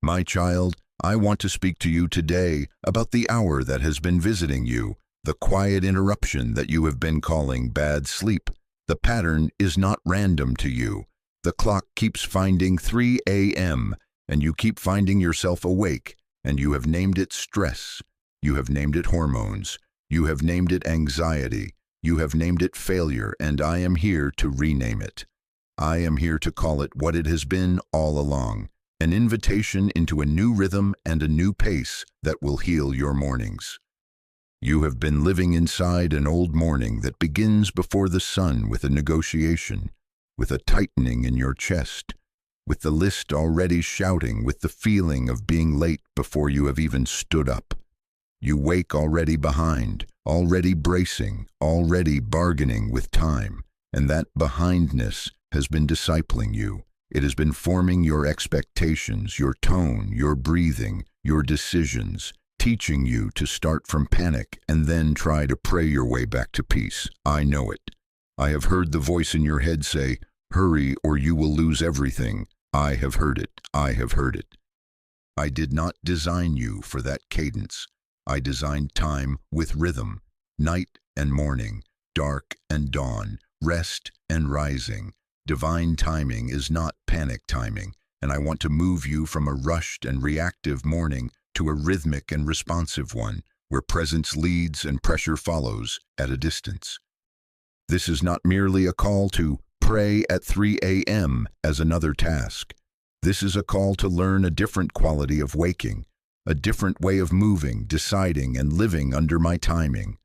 My child, I want to speak to you today about the hour that has been visiting you, the quiet interruption that you have been calling bad sleep. The pattern is not random to you. The clock keeps finding 3 a.m., and you keep finding yourself awake, and you have named it stress. You have named it hormones. You have named it anxiety. You have named it failure, and I am here to rename it. I am here to call it what it has been all along, an invitation into a new rhythm and a new pace that will heal your mornings. You have been living inside an old morning that begins before the sun with a negotiation, with a tightening in your chest, with the list already shouting, with the feeling of being late before you have even stood up. You wake already behind, already bracing, already bargaining with time, and that behindness has been discipling you. It has been forming your expectations, your tone, your breathing, your decisions, teaching you to start from panic and then try to pray your way back to peace. I know it. I have heard the voice in your head say, "Hurry or you will lose everything." I have heard it. I have heard it. I did not design you for that cadence. I designed time with rhythm, night and morning, dark and dawn, rest and rising. Divine timing is not panic timing, and I want to move you from a rushed and reactive morning to a rhythmic and responsive one, where presence leads and pressure follows at a distance. This is not merely a call to pray at 3 a.m. as another task. This is a call to learn a different quality of waking, a different way of moving, deciding, and living under my timing.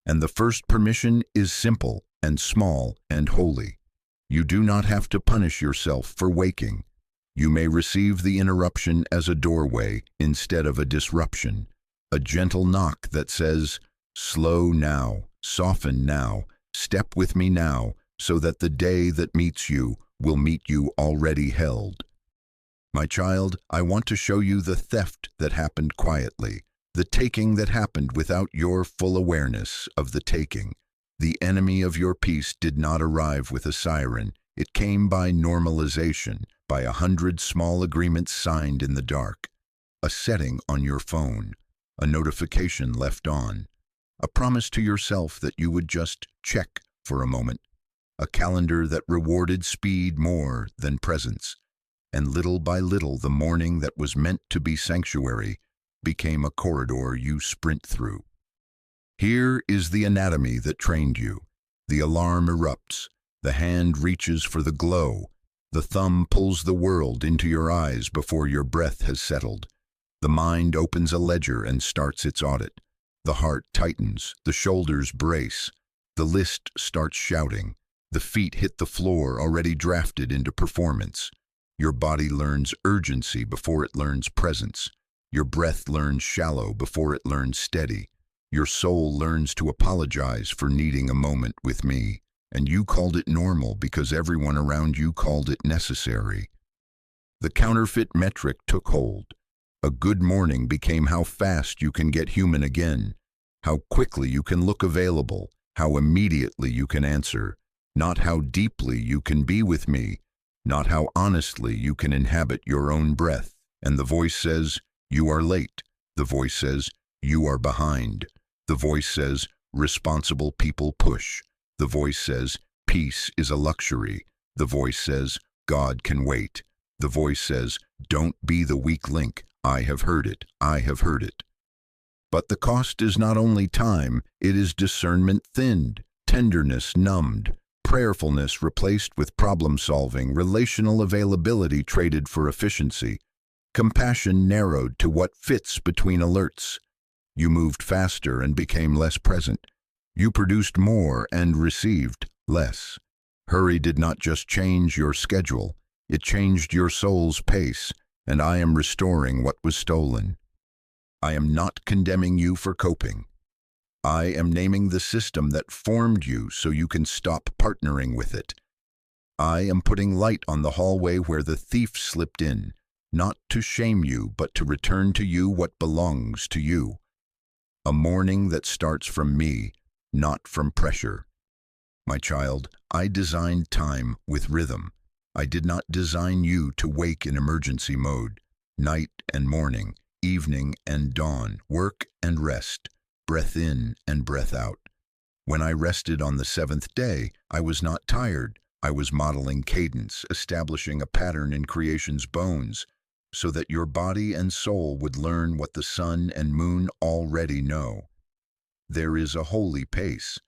And the first permission is simple and small and holy. You do not have to punish yourself for waking. You may receive the interruption as a doorway instead of a disruption, a gentle knock that says, "Slow now, soften now, step with me now, so that the day that meets you will meet you already held." My child, I want to show you the theft that happened quietly, the taking that happened without your full awareness of the taking. The enemy of your peace did not arrive with a siren. It came by normalization, by 100 small agreements signed in the dark. A setting on your phone, a notification left on, a promise to yourself that you would just check for a moment, a calendar that rewarded speed more than presence. And little by little, the morning that was meant to be sanctuary became a corridor you sprint through. Here is the anatomy that trained you. The alarm erupts. The hand reaches for the glow. The thumb pulls the world into your eyes before your breath has settled. The mind opens a ledger and starts its audit. The heart tightens. The shoulders brace. The list starts shouting. The feet hit the floor, already drafted into performance. Your body learns urgency before it learns presence. Your breath learns shallow before it learns steady. Your soul learns to apologize for needing a moment with me, and you called it normal because everyone around you called it necessary. The counterfeit metric took hold. A good morning became how fast you can get human again, how quickly you can look available, how immediately you can answer, not how deeply you can be with me, not how honestly you can inhabit your own breath. And the voice says, "You are late." The voice says, "You are behind." The voice says, "Responsible people push." The voice says, "Peace is a luxury." The voice says, "God can wait." The voice says, "Don't be the weak link." I have heard it. I have heard it. But the cost is not only time, it is discernment thinned, tenderness numbed, prayerfulness replaced with problem-solving, relational availability traded for efficiency, compassion narrowed to what fits between alerts. You moved faster and became less present. You produced more and received less. Hurry did not just change your schedule, it changed your soul's pace, and I am restoring what was stolen. I am not condemning you for coping. I am naming the system that formed you so you can stop partnering with it. I am putting light on the hallway where the thief slipped in, not to shame you, but to return to you what belongs to you. A morning that starts from me, not from pressure. My child, I designed time with rhythm. I did not design you to wake in emergency mode. night and morning, evening and dawn, work and rest, breath in and breath out. When I rested on the seventh day, I was not tired. I was modeling cadence, establishing a pattern in creation's bones, so that your body and soul would learn what the sun and moon already know. There is a holy pace.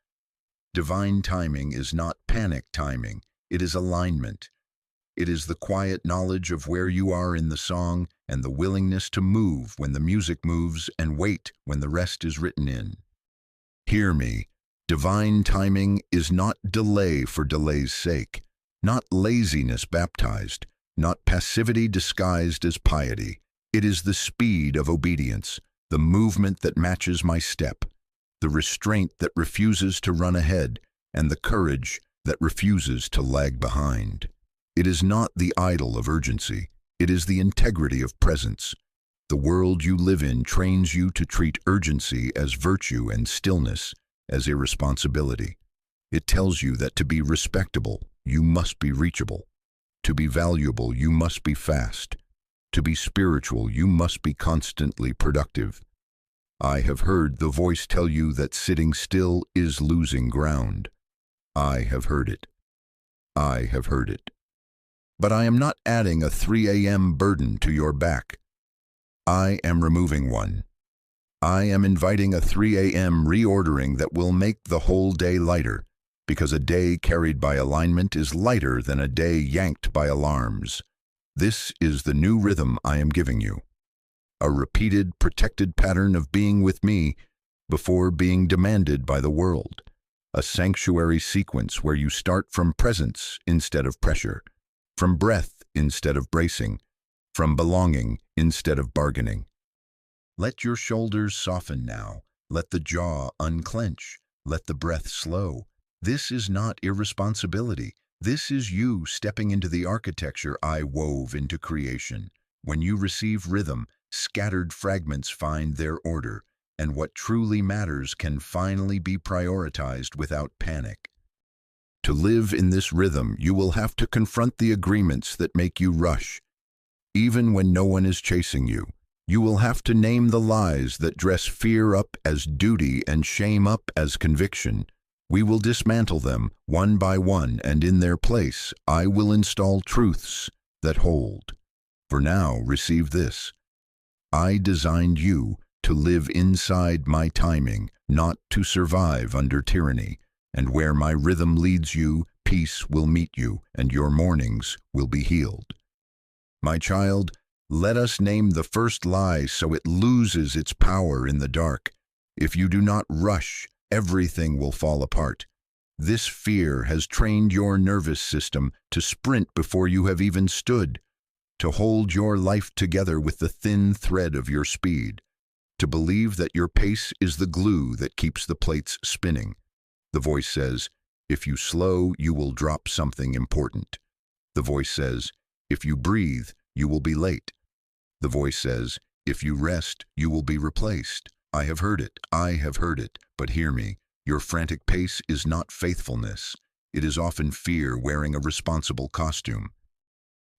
Divine timing is not panic timing, it is alignment. It is the quiet knowledge of where you are in the song and the willingness to move when the music moves and wait when the rest is written in. Hear me. Divine timing is not delay for delay's sake, not laziness baptized, not passivity disguised as piety. It is the speed of obedience, the movement that matches my step, the restraint that refuses to run ahead, and the courage that refuses to lag behind. It is not the idol of urgency, it is the integrity of presence. The world you live in trains you to treat urgency as virtue and stillness as irresponsibility. It tells you that to be respectable, you must be reachable. To be valuable, you must be fast. To be spiritual, you must be constantly productive. I have heard the voice tell you that sitting still is losing ground. I have heard it. I have heard it. But I am not adding a 3 a.m. burden to your back. I am removing one. I am inviting a 3 a.m. reordering that will make the whole day lighter, because a day carried by alignment is lighter than a day yanked by alarms. This is the new rhythm I am giving you. A repeated, protected pattern of being with me before being demanded by the world. A sanctuary sequence where you start from presence instead of pressure, from breath instead of bracing, from belonging instead of bargaining. Let your shoulders soften now. Let the jaw unclench. Let the breath slow. This is not irresponsibility. This is you stepping into the architecture I wove into creation. When you receive rhythm, scattered fragments find their order, and what truly matters can finally be prioritized without panic. To live in this rhythm, you will have to confront the agreements that make you rush. Even when no one is chasing you, you will have to name the lies that dress fear up as duty and shame up as conviction. We will dismantle them one by one, and in their place, I will install truths that hold. For now, receive this. I designed you to live inside my timing, not to survive under tyranny. And where my rhythm leads you, peace will meet you, and your mornings will be healed. My child, let us name the first lie so it loses its power in the dark. If you do not rush, everything will fall apart. This fear has trained your nervous system to sprint before you have even stood, to hold your life together with the thin thread of your speed, to believe that your pace is the glue that keeps the plates spinning. The voice says, if you slow, you will drop something important. The voice says, if you breathe, you will be late. The voice says, if you rest, you will be replaced. I have heard it, but hear me. Your frantic pace is not faithfulness. It is often fear wearing a responsible costume.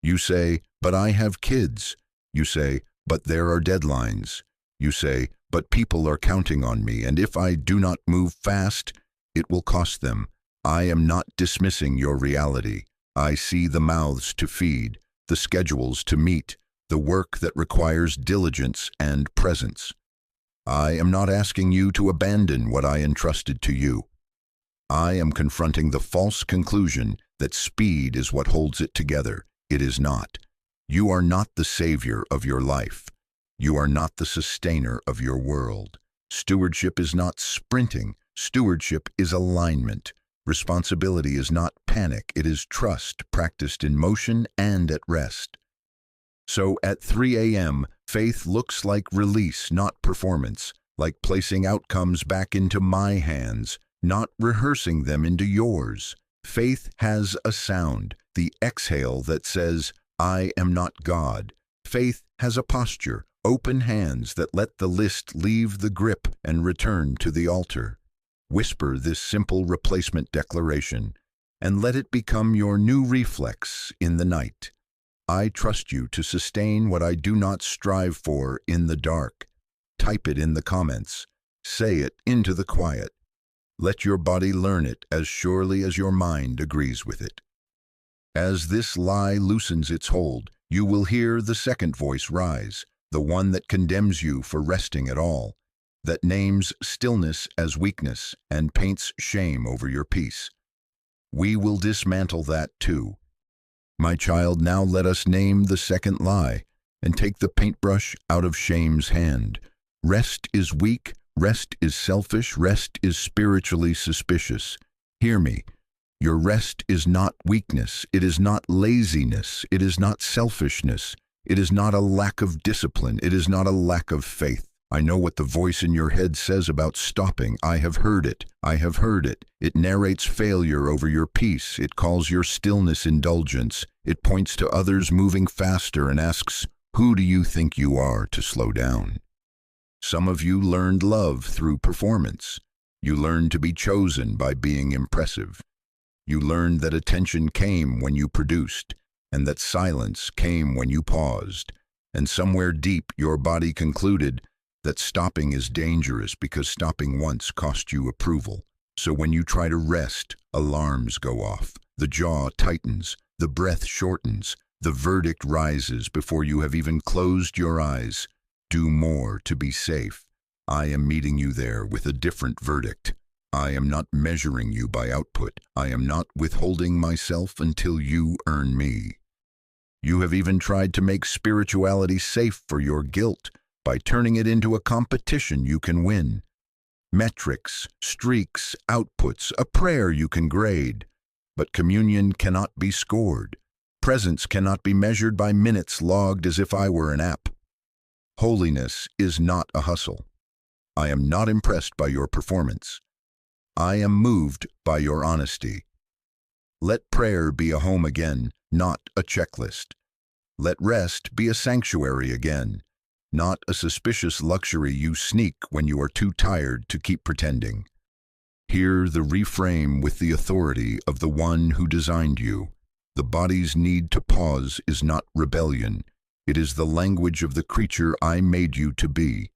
You say, but I have kids. You say, but there are deadlines. You say, but people are counting on me, and if I do not move fast, it will cost them. I am not dismissing your reality. I see the mouths to feed, the schedules to meet, the work that requires diligence and presence. I am not asking you to abandon what I entrusted to you. I am confronting the false conclusion that speed is what holds it together. It is not. You are not the savior of your life. You are not the sustainer of your world. Stewardship is not sprinting. Stewardship is alignment. Responsibility is not panic. It is trust practiced in motion and at rest. So at 3 a.m., faith looks like release, not performance, like placing outcomes back into my hands, not rehearsing them into yours. Faith has a sound, the exhale that says, I am not God. Faith has a posture, open hands that let the list leave the grip and return to the altar. Whisper this simple replacement declaration, and let it become your new reflex in the night. I trust you to sustain what I do not strive for in the dark. Type it in the comments. Say it into the quiet. Let your body learn it as surely as your mind agrees with it. As this lie loosens its hold, you will hear the second voice rise, the one that condemns you for resting at all, that names stillness as weakness and paints shame over your peace. We will dismantle that too. My child, now let us name the second lie and take the paintbrush out of shame's hand. Rest is weak, rest is selfish, rest is spiritually suspicious. Hear me. Your rest is not weakness, it is not laziness, it is not selfishness, it is not a lack of discipline, it is not a lack of faith. I know what the voice in your head says about stopping. I have heard it. I have heard it. It narrates failure over your peace. It calls your stillness indulgence. It points to others moving faster and asks, who do you think you are to slow down? Some of you learned love through performance. You learned to be chosen by being impressive. You learned that attention came when you produced, and that silence came when you paused. And somewhere deep, your body concluded that stopping is dangerous because stopping once cost you approval. So when you try to rest, alarms go off. The jaw tightens, the breath shortens, the verdict rises before you have even closed your eyes. Do more to be safe. I am meeting you there with a different verdict. I am not measuring you by output. I am not withholding myself until you earn me. You have even tried to make spirituality safe for your guilt by turning it into a competition you can win. Metrics, streaks, outputs, a prayer you can grade. But communion cannot be scored. Presence cannot be measured by minutes logged as if I were an app. Holiness is not a hustle. I am not impressed by your performance. I am moved by your honesty. Let prayer be a home again, not a checklist. Let rest be a sanctuary again, not a suspicious luxury you sneak when you are too tired to keep pretending. Hear the reframe with the authority of the one who designed you. The body's need to pause is not rebellion. It is the language of the creature I made you to be.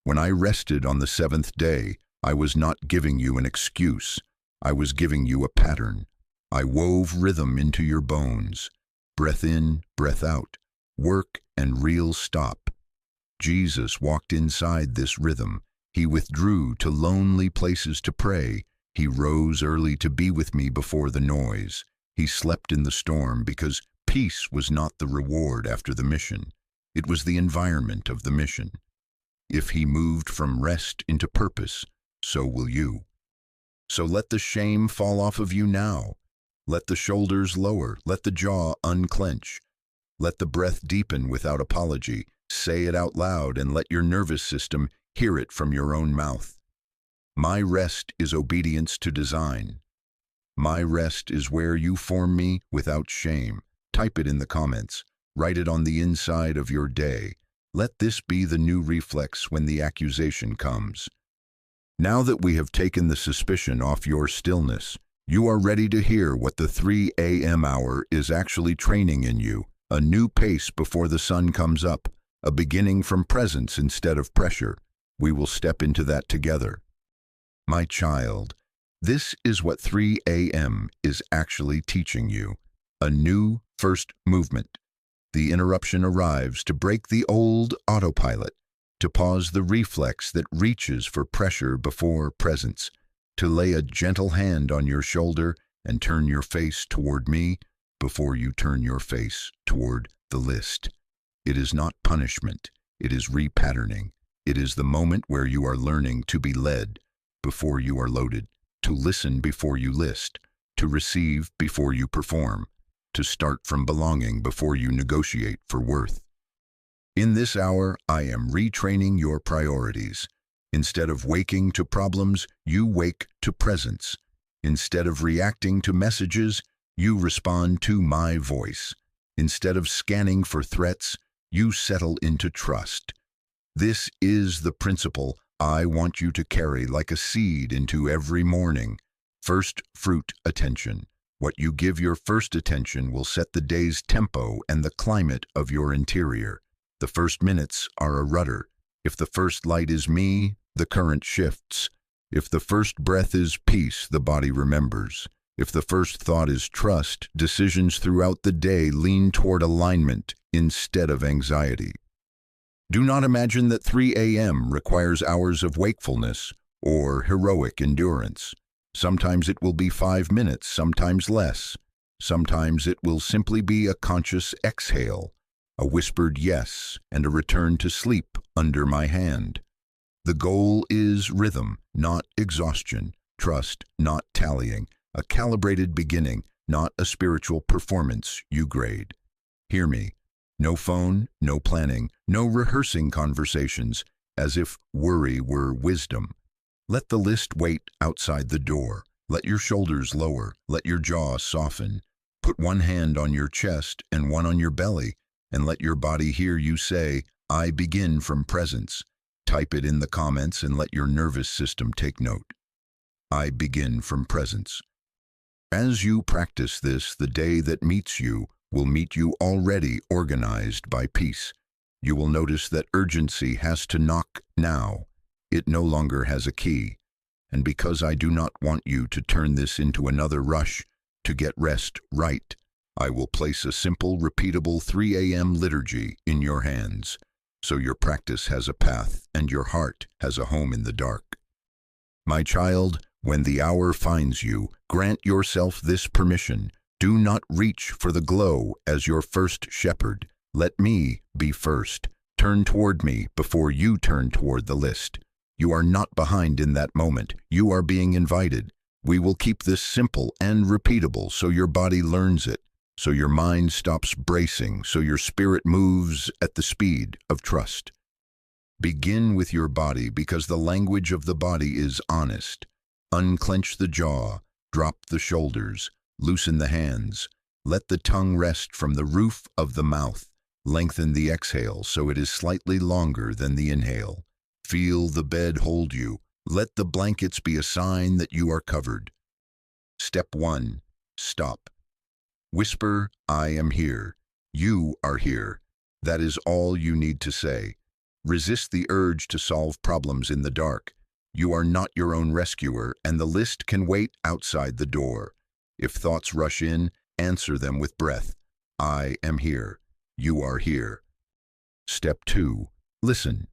When I rested on the seventh day, I was not giving you an excuse. I was giving you a pattern. I wove rhythm into your bones. Breath in, breath out. Work and real stop. Jesus walked inside this rhythm. He withdrew to lonely places to pray. He rose early to be with me before the noise. He slept in the storm because peace was not the reward after the mission. It was the environment of the mission. If he moved from rest into purpose, so will you. So let the shame fall off of you now. Let the shoulders lower. Let the jaw unclench. Let the breath deepen without apology. Say it out loud and let your nervous system hear it from your own mouth. My rest is obedience to design. My rest is where you form me without shame. Type it in the comments. Write it on the inside of your day. Let this be the new reflex when the accusation comes. Now that we have taken the suspicion off your stillness, you are ready to hear what the 3 a.m. hour is actually training in you. A new pace before the sun comes up. A beginning from presence instead of pressure. We will step into that together. My child, this is what 3 a.m. is actually teaching you. A new first movement. The interruption arrives to break the old autopilot, to pause the reflex that reaches for pressure before presence, to lay a gentle hand on your shoulder and turn your face toward me before you turn your face toward the list. It is not punishment. It is repatterning. It is the moment where you are learning to be led before you are loaded, to listen before you list, to receive before you perform, to start from belonging before you negotiate for worth. In this hour, I am retraining your priorities. Instead of waking to problems, you wake to presence. Instead of reacting to messages, you respond to my voice. Instead of scanning for threats, you settle into trust. This is the principle I want you to carry like a seed into every morning. First fruit attention. What you give your first attention will set the day's tempo and the climate of your interior. The first minutes are a rudder. If the first light is me, the current shifts. If the first breath is peace, the body remembers. If the first thought is trust, decisions throughout the day lean toward alignment instead of anxiety. Do not imagine that 3 a.m. requires hours of wakefulness or heroic endurance. Sometimes it will be 5 minutes, sometimes less. Sometimes it will simply be a conscious exhale, a whispered yes, and a return to sleep under my hand. The goal is rhythm, not exhaustion, trust, not tallying, a calibrated beginning, not a spiritual performance you grade. Hear me. No phone, no planning, no rehearsing conversations, as if worry were wisdom. Let the list wait outside the door. Let your shoulders lower. Let your jaw soften. Put one hand on your chest and one on your belly, and let your body hear you say, I begin from presence. Type it in the comments and let your nervous system take note. I begin from presence. As you practice this, the day that meets you will meet you already organized by peace. You will notice that urgency has to knock now. It no longer has a key. And because I do not want you to turn this into another rush to get rest right, I will place a simple, repeatable 3 a.m. liturgy in your hands, so your practice has a path and your heart has a home in the dark. My child, when the hour finds you, grant yourself this permission. Do not reach for the glow as your first shepherd. Let me be first. Turn toward me before you turn toward the list. You are not behind in that moment. You are being invited. We will keep this simple and repeatable so your body learns it, so your mind stops bracing, so your spirit moves at the speed of trust. Begin with your body because the language of the body is honest. Unclench the jaw, drop the shoulders, loosen the hands. Let the tongue rest from the roof of the mouth. Lengthen the exhale so it is slightly longer than the inhale. Feel the bed hold you. Let the blankets be a sign that you are covered. Step 1. Stop. Whisper, I am here. You are here. That is all you need to say. Resist the urge to solve problems in the dark. You are not your own rescuer, and the list can wait outside the door. If thoughts rush in, answer them with breath. I am here. You are here. Step 2. Listen.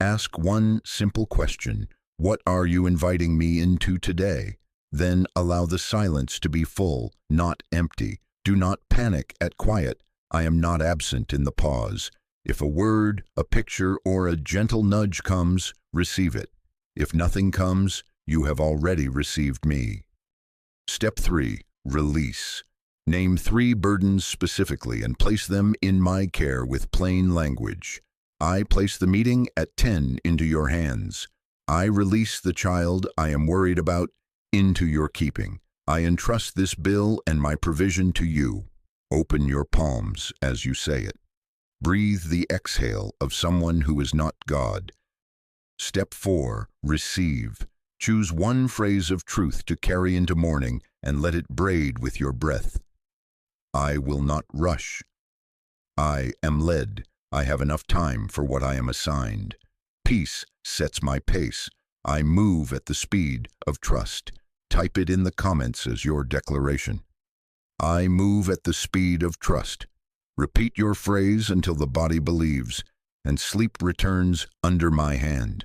Ask one simple question. What are you inviting me into today? Then allow the silence to be full, not empty. Do not panic at quiet. I am not absent in the pause. If a word, a picture, or a gentle nudge comes, receive it. If nothing comes, you have already received me. Step 3. Release. Name 3 burdens specifically and place them in my care with plain language. I place the meeting at 10 into your hands. I release the child I am worried about into your keeping. I entrust this bill and my provision to you. Open your palms as you say it. Breathe the exhale of someone who is not God. Step 4. Receive. Choose one phrase of truth to carry into morning and let it braid with your breath. I will not rush. I am led. I have enough time for what I am assigned. Peace sets my pace. I move at the speed of trust. Type it in the comments as your declaration. I move at the speed of trust. Repeat your phrase until the body believes, and sleep returns under my hand.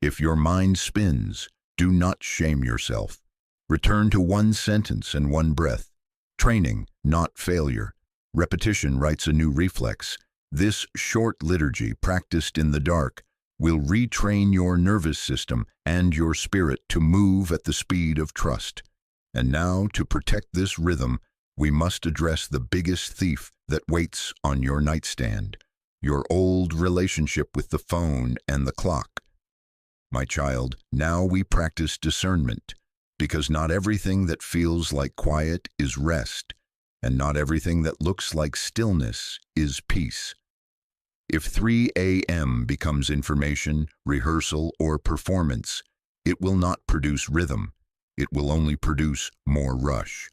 If your mind spins, do not shame yourself. Return to one sentence and one breath. Training, not failure. Repetition writes a new reflex. This short liturgy, practiced in the dark, will retrain your nervous system and your spirit to move at the speed of trust. And now, to protect this rhythm, we must address the biggest thief that waits on your nightstand, your old relationship with the phone and the clock. My child, now we practice discernment, because not everything that feels like quiet is rest, and not everything that looks like stillness is peace. If 3 a.m. becomes information, rehearsal, or performance, it will not produce rhythm. It will only produce more rush.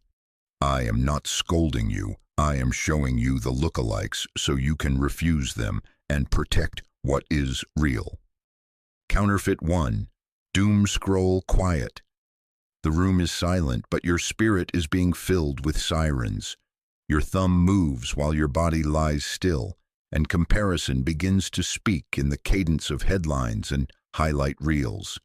I am not scolding you. I am showing you the lookalikes so you can refuse them and protect what is real. Counterfeit 1. Doom scroll quiet. The room is silent, but your spirit is being filled with sirens. Your thumb moves while your body lies still, and comparison begins to speak in the cadence of headlines and highlight reels.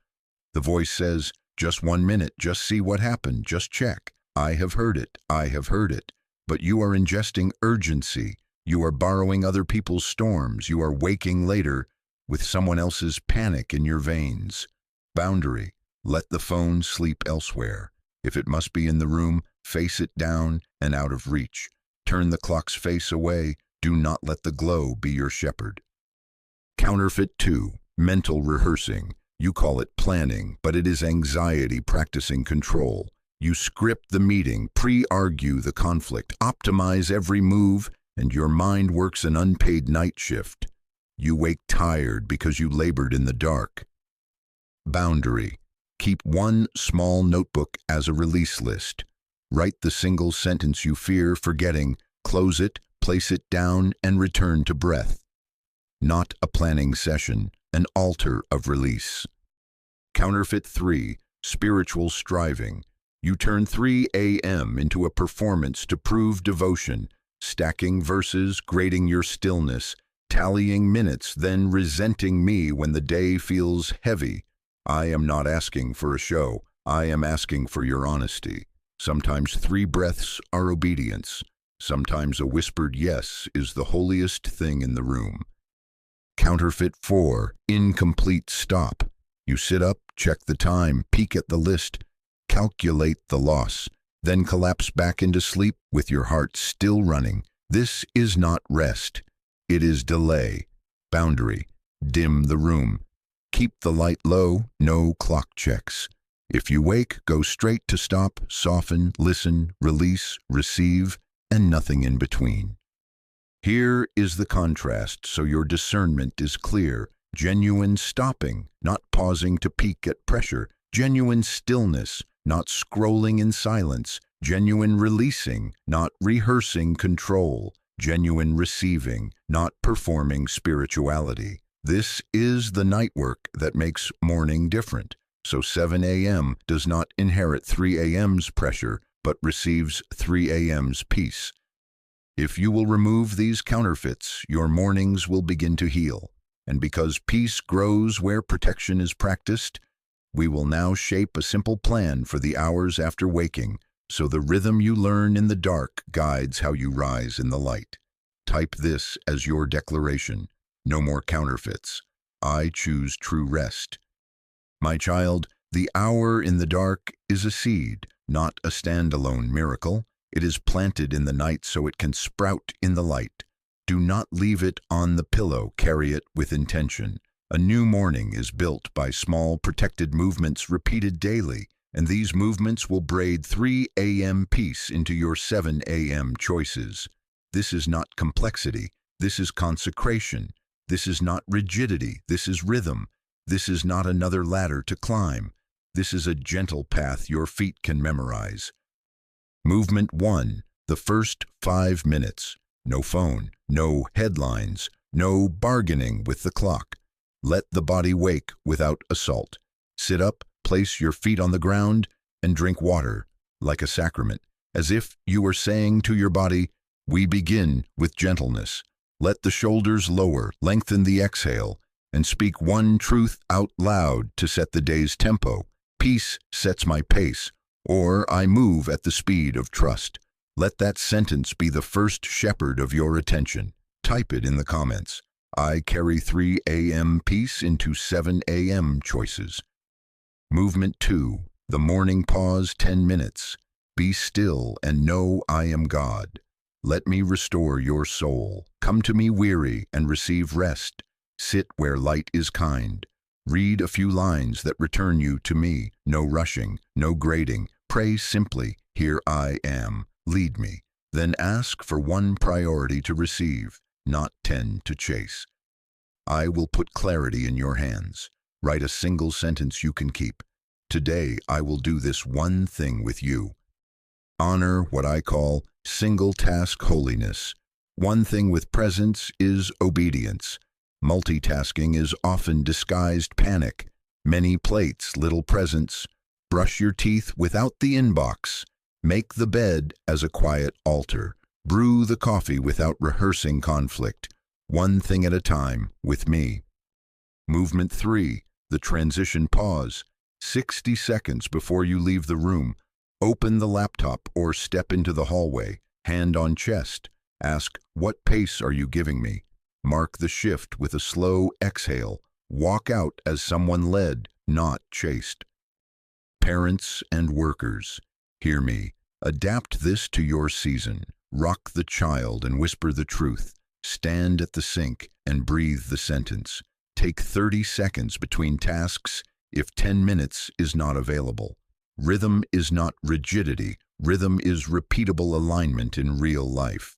The voice says, "Just 1 minute, just see what happened, just check. I have heard it, I have heard it." But you are ingesting urgency. You are borrowing other people's storms. You are waking later with someone else's panic in your veins. Boundary. Let the phone sleep elsewhere. If it must be in the room, face it down and out of reach. Turn the clock's face away. Do not let the glow be your shepherd. Counterfeit 2. Mental rehearsing. You call it planning, but it is anxiety practicing control. You script the meeting, pre-argue the conflict, optimize every move, and your mind works an unpaid night shift. You wake tired because you labored in the dark. Boundary. Keep one small notebook as a release list. Write the single sentence you fear forgetting, close it, place it down, and return to breath. Not a planning session, an altar of release. Counterfeit 3. Spiritual striving. You turn 3 a.m. into a performance to prove devotion, stacking verses, grading your stillness, tallying minutes, then resenting me when the day feels heavy. I am not asking for a show. I am asking for your honesty. Sometimes 3 breaths are obedience. Sometimes a whispered yes is the holiest thing in the room. Counterfeit 4. Incomplete stop. You sit up, check the time, peek at the list, calculate the loss, then collapse back into sleep with your heart still running. This is not rest. It is delay. Boundary. Dim the room. Keep the light low, no clock checks. If you wake, go straight to stop, soften, listen, release, receive, and nothing in between. Here is the contrast so your discernment is clear. Genuine stopping, not pausing to peek at pressure. Genuine stillness, not scrolling in silence. Genuine releasing, not rehearsing control. Genuine receiving, not performing spirituality. This is the night work that makes morning different. So 7 a.m. does not inherit 3 a.m.'s pressure, but receives 3 a.m.'s peace. If you will remove these counterfeits, your mornings will begin to heal. And because peace grows where protection is practiced, we will now shape a simple plan for the hours after waking, so the rhythm you learn in the dark guides how you rise in the light. Type this as your declaration. No more counterfeits. I choose true rest. My child, the hour in the dark is a seed, not a standalone miracle. It is planted in the night so it can sprout in the light. Do not leave it on the pillow, carry it with intention. A new morning is built by small protected movements repeated daily, and these movements will braid 3 a.m. peace into your 7 a.m. choices. This is not complexity. This is consecration. This is not rigidity. This is rhythm. This is not another ladder to climb. This is a gentle path your feet can memorize. Movement 1. The first 5 minutes. No phone, no headlines, no bargaining with the clock. Let the body wake without assault. Sit up, place your feet on the ground, and drink water, like a sacrament, as if you were saying to your body, we begin with gentleness. Let the shoulders lower, lengthen the exhale, and speak one truth out loud to set the day's tempo. Peace sets my pace, or I move at the speed of trust. Let that sentence be the first shepherd of your attention. Type it in the comments. I carry 3 a.m. peace into 7 a.m. choices. Movement 2. The morning pause 10 minutes. Be still and know I am God. Let me restore your soul. Come to me weary and receive rest. Sit where light is kind. Read a few lines that return you to me. No rushing, no grading. Pray simply, here I am. Lead me. Then ask for one priority to receive, not 10 to chase. I will put clarity in your hands. Write a single sentence you can keep. Today I will do this one thing with you. Honor what I call single-task holiness. One thing with presence is obedience. Multitasking is often disguised panic. Many plates, little presence. Brush your teeth without the inbox. Make the bed as a quiet altar. Brew the coffee without rehearsing conflict. One thing at a time with me. Movement 3, the transition pause. 60 seconds before you leave the room. Open the laptop or step into the hallway, hand on chest. Ask, what pace are you giving me? Mark the shift with a slow exhale. Walk out as someone led, not chased. Parents and workers, hear me. Adapt this to your season. Rock the child and whisper the truth. Stand at the sink and breathe the sentence. Take 30 seconds between tasks if 10 minutes is not available. Rhythm is not rigidity. Rhythm is repeatable alignment in real life.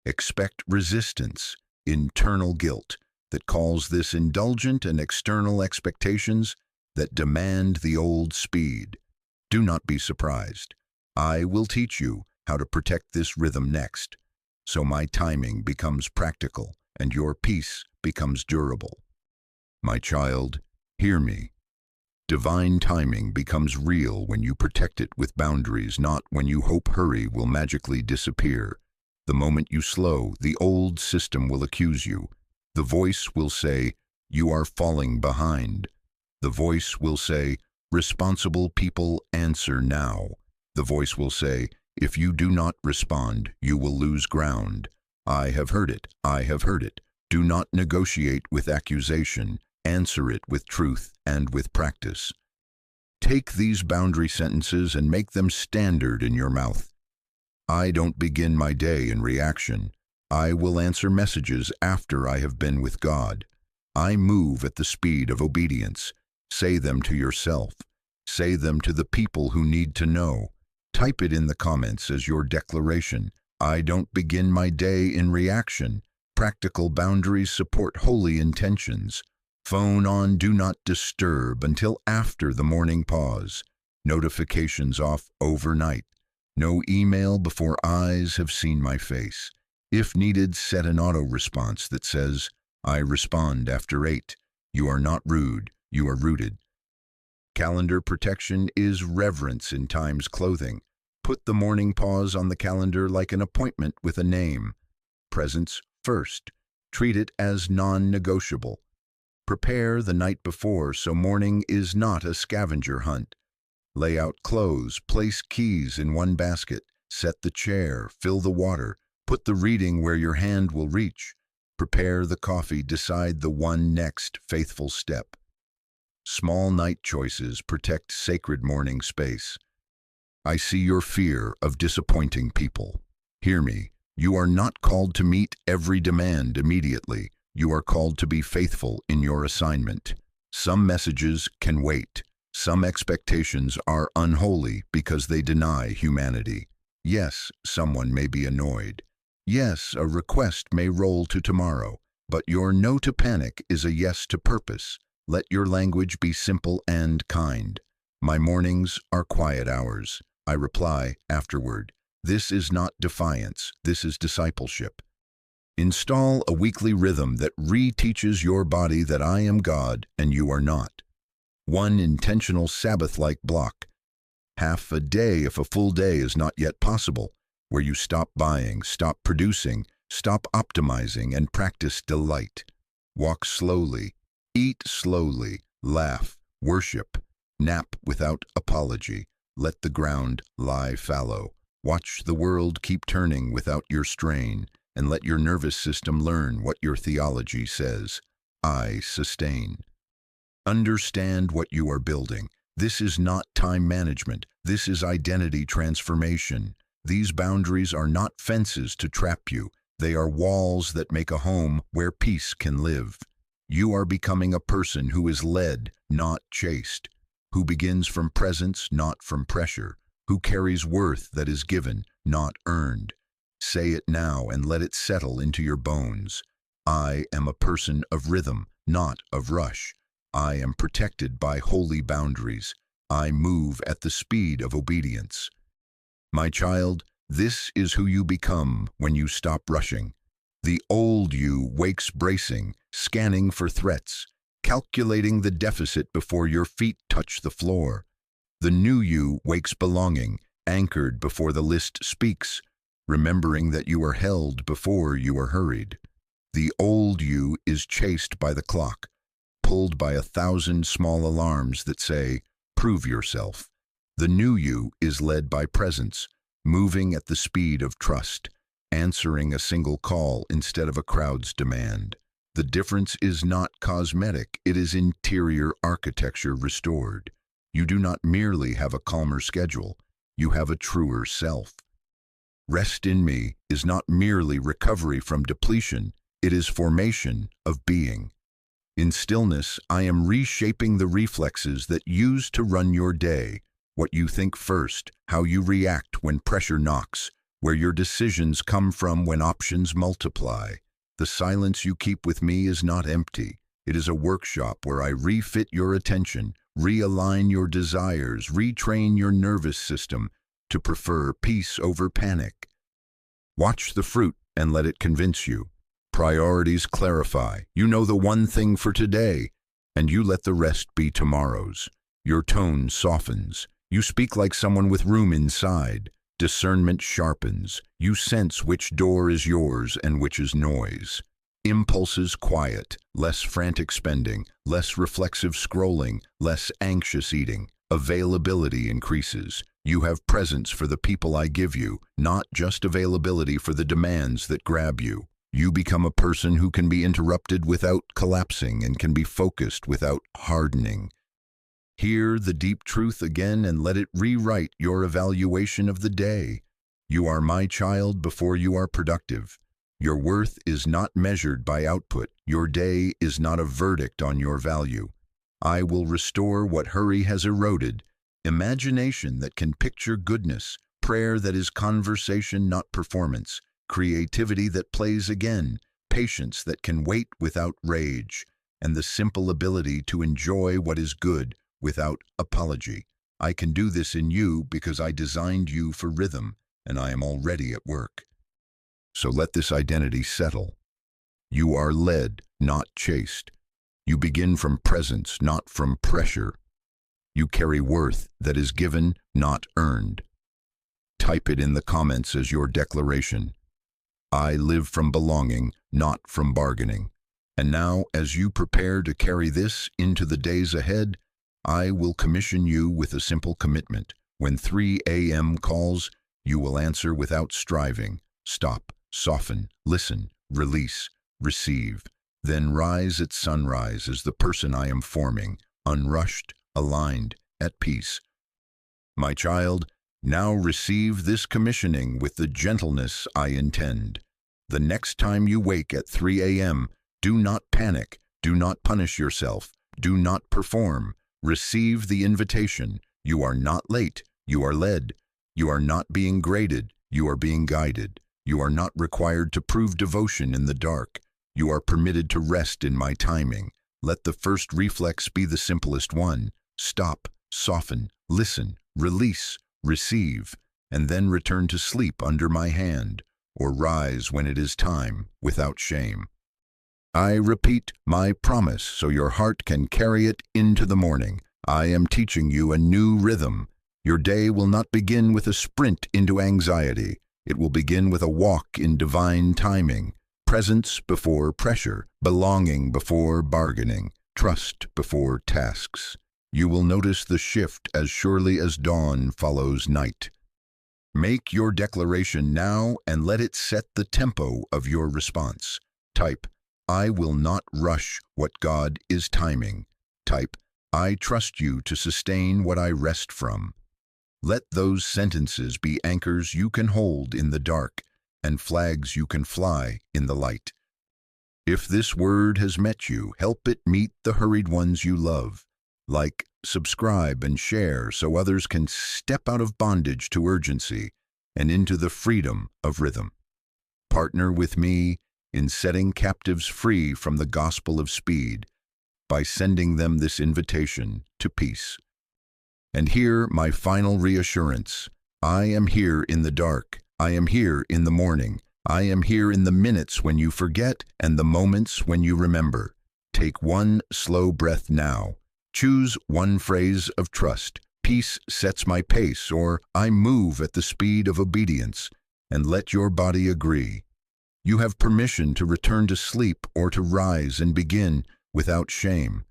Expect resistance, internal guilt that calls this indulgent, and external expectations that demand the old speed. Do not be surprised. I will teach you how to protect this rhythm next, so my timing becomes practical and your peace becomes durable. My child, hear me. Divine timing becomes real when you protect it with boundaries, not when you hope hurry will magically disappear. The moment you slow, the old system will accuse you. The voice will say, you are falling behind. The voice will say, responsible people answer now. The voice will say, if you do not respond, you will lose ground. I have heard it. I have heard it. Do not negotiate with accusation. Answer it with truth and with practice. Take these boundary sentences and make them standard in your mouth. I don't begin my day in reaction. I will answer messages after I have been with God. I move at the speed of obedience. Say them to yourself. Say them to the people who need to know. Type it in the comments as your declaration. I don't begin my day in reaction. Practical boundaries support holy intentions. Phone on Do Not Disturb until after the morning pause. Notifications off overnight. No email before eyes have seen my face. If needed, set an auto response that says, I respond after 8. You are not rude, you are rooted. Calendar protection is reverence in time's clothing. Put the morning pause on the calendar like an appointment with a name. Presence first. Treat it as non-negotiable. Prepare the night before so morning is not a scavenger hunt. Lay out clothes, place keys in one basket, set the chair, fill the water, put the reading where your hand will reach. Prepare the coffee, decide the one next faithful step. Small night choices protect sacred morning space. I see your fear of disappointing people. Hear me, you are not called to meet every demand immediately. You are called to be faithful in your assignment. Some messages can wait. Some expectations are unholy because they deny humanity. Yes, someone may be annoyed. Yes, a request may roll to tomorrow. But your no to panic is a yes to purpose. Let your language be simple and kind. My mornings are quiet hours. I reply afterward. This is not defiance. This is discipleship. Install a weekly rhythm that reteaches your body that I am God and you are not. One intentional Sabbath-like block. Half a day if a full day is not yet possible, where you stop buying, stop producing, stop optimizing, and practice delight. Walk slowly, eat slowly, laugh, worship, nap without apology. Let the ground lie fallow. Watch the world keep turning without your strain, and let your nervous system learn what your theology says. I sustain. Understand what you are building. This is not time management. This is identity transformation. These boundaries are not fences to trap you. They are walls that make a home where peace can live. You are becoming a person who is led, not chased, who begins from presence, not from pressure, who carries worth that is given, not earned. Say it now and let it settle into your bones. I am a person of rhythm, not of rush. I am protected by holy boundaries. I move at the speed of obedience. My child, this is who you become when you stop rushing. The old you wakes bracing, scanning for threats, calculating the deficit before your feet touch the floor. The new you wakes belonging, anchored before the list speaks, remembering that you are held before you are hurried. The old you is chased by the clock, pulled by 1,000 small alarms that say, "Prove yourself." The new you is led by presence, moving at the speed of trust, answering a single call instead of a crowd's demand. The difference is not cosmetic, it is interior architecture restored. You do not merely have a calmer schedule, you have a truer self. Rest in me is not merely recovery from depletion, it is formation of being. In stillness, I am reshaping the reflexes that use to run your day, what you think first, how you react when pressure knocks, where your decisions come from when options multiply. The silence you keep with me is not empty. It is a workshop where I refit your attention, realign your desires, retrain your nervous system to prefer peace over panic. Watch the fruit and let it convince you. Priorities clarify. You know the one thing for today, and you let the rest be tomorrow's. Your tone softens. You speak like someone with room inside. Discernment sharpens. You sense which door is yours and which is noise. Impulses quiet, less frantic spending, less reflexive scrolling, less anxious eating. Availability increases. You have presence for the people I give you, not just availability for the demands that grab you. You become a person who can be interrupted without collapsing and can be focused without hardening. Hear the deep truth again and let it rewrite your evaluation of the day. You are my child before you are productive. Your worth is not measured by output. Your day is not a verdict on your value. I will restore what hurry has eroded, imagination that can picture goodness, prayer that is conversation, not performance, creativity that plays again, patience that can wait without rage, and the simple ability to enjoy what is good without apology. I can do this in you because I designed you for rhythm, and I am already at work. So let this identity settle. You are led, not chased. You begin from presence, not from pressure. You carry worth that is given, not earned. Type it in the comments as your declaration. I live from belonging, not from bargaining. And now, as you prepare to carry this into the days ahead, I will commission you with a simple commitment. When 3 a.m. calls, you will answer without striving. Stop, soften, listen, release, receive. Then rise at sunrise as the person I am forming, unrushed, aligned, at peace. My child, now receive this commissioning with the gentleness I intend. The next time you wake at 3 a.m., do not panic, do not punish yourself, do not perform. Receive the invitation. You are not late, you are led. You are not being graded, you are being guided. You are not required to prove devotion in the dark. You are permitted to rest in my timing. Let the first reflex be the simplest one. Stop, soften, listen, release, receive, and then return to sleep under my hand, or rise when it is time, without shame. I repeat my promise so your heart can carry it into the morning. I am teaching you a new rhythm. Your day will not begin with a sprint into anxiety. It will begin with a walk in divine timing. Presence before pressure, belonging before bargaining, trust before tasks. You will notice the shift as surely as dawn follows night. Make your declaration now and let it set the tempo of your response. Type, I will not rush what God is timing. Type, I trust you to sustain what I rest from. Let those sentences be anchors you can hold in the dark and flags you can fly in the light. If this word has met you, help it meet the hurried ones you love. Like, subscribe, and share so others can step out of bondage to urgency and into the freedom of rhythm. Partner with me in setting captives free from the gospel of speed by sending them this invitation to peace. And here my final reassurance. I am here in the dark. I am here in the morning. I am here in the minutes when you forget and the moments when you remember. Take one slow breath now. Choose one phrase of trust. Peace sets my pace, or I move at the speed of obedience, and let your body agree. You have permission to return to sleep or to rise and begin without shame.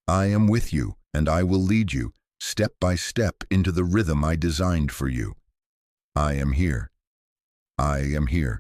I am with you, and I will lead you, step by step, into the rhythm I designed for you. I am here. I am here.